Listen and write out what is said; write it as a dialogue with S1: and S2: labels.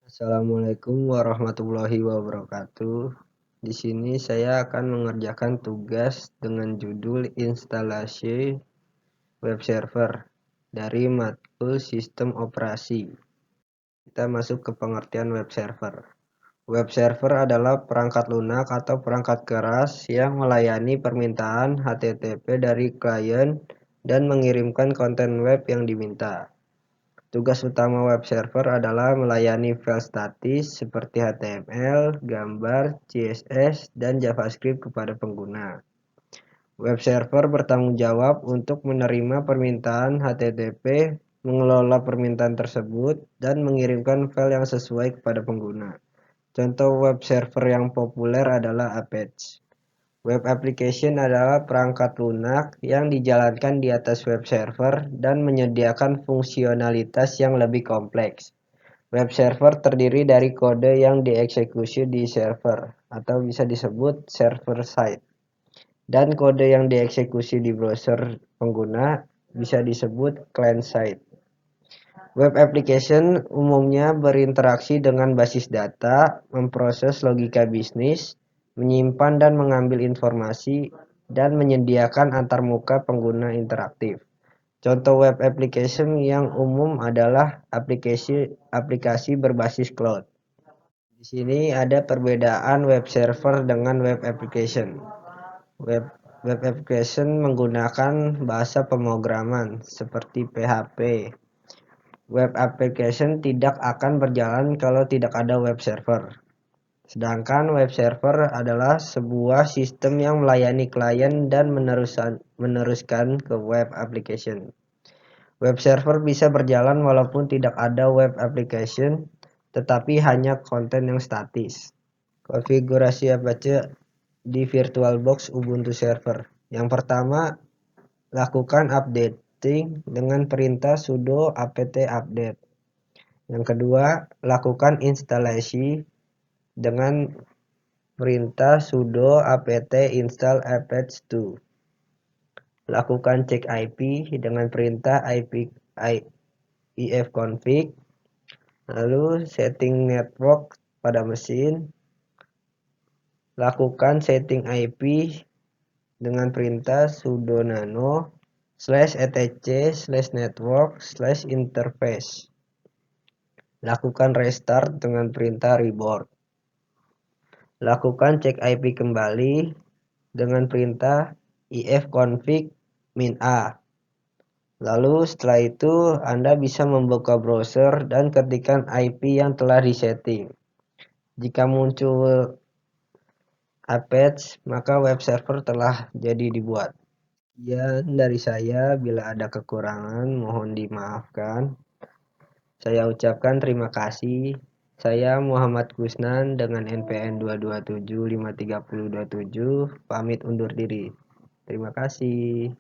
S1: Assalamualaikum warahmatullahi wabarakatuh. Di sini saya akan mengerjakan tugas dengan judul instalasi web server dari matkul sistem operasi. Kita masuk ke pengertian web server. Web server adalah perangkat lunak atau perangkat keras yang melayani permintaan HTTP dari klien dan mengirimkan konten web yang diminta. Tugas utama web server adalah melayani file statis seperti HTML, gambar, CSS, dan JavaScript kepada pengguna. Web server bertanggung jawab untuk menerima permintaan HTTP, mengelola permintaan tersebut, dan mengirimkan file yang sesuai kepada pengguna. Contoh web server yang populer adalah Apache. Web application adalah perangkat lunak yang dijalankan di atas web server dan menyediakan fungsionalitas yang lebih kompleks. Web server terdiri dari kode yang dieksekusi di server atau bisa disebut server side, dan kode yang dieksekusi di browser pengguna bisa disebut client side. Web application umumnya berinteraksi dengan basis data, memproses logika bisnis, menyimpan dan mengambil informasi, dan menyediakan antarmuka pengguna interaktif. Contoh web application yang umum adalah aplikasi berbasis cloud. Di sini ada perbedaan web server dengan web application. Web application menggunakan bahasa pemrograman seperti PHP. Web application tidak akan berjalan kalau tidak ada web server. Sedangkan web server adalah sebuah sistem yang melayani klien dan meneruskan ke web application. Web server bisa berjalan walaupun tidak ada web application, tetapi hanya konten yang statis. Konfigurasi Apache di VirtualBox Ubuntu Server. Yang pertama, lakukan updating dengan perintah sudo apt update. Yang kedua, lakukan instalasi dengan perintah sudo apt install apache2. Lakukan cek IP dengan perintah ifconfig. Lalu setting network pada mesin. Lakukan setting IP dengan perintah sudo nano /etc/network/interface. Lakukan restart dengan perintah reboot. Lakukan cek IP kembali dengan perintah ifconfig -a. Lalu setelah itu Anda bisa membuka browser dan ketikkan IP yang telah disetting. Jika muncul Apache, maka web server telah jadi dibuat. Sekian dari saya, bila ada kekurangan mohon dimaafkan. Saya ucapkan terima kasih. Saya Muhammad Kusnan dengan NPN 2275327 pamit undur diri. Terima kasih.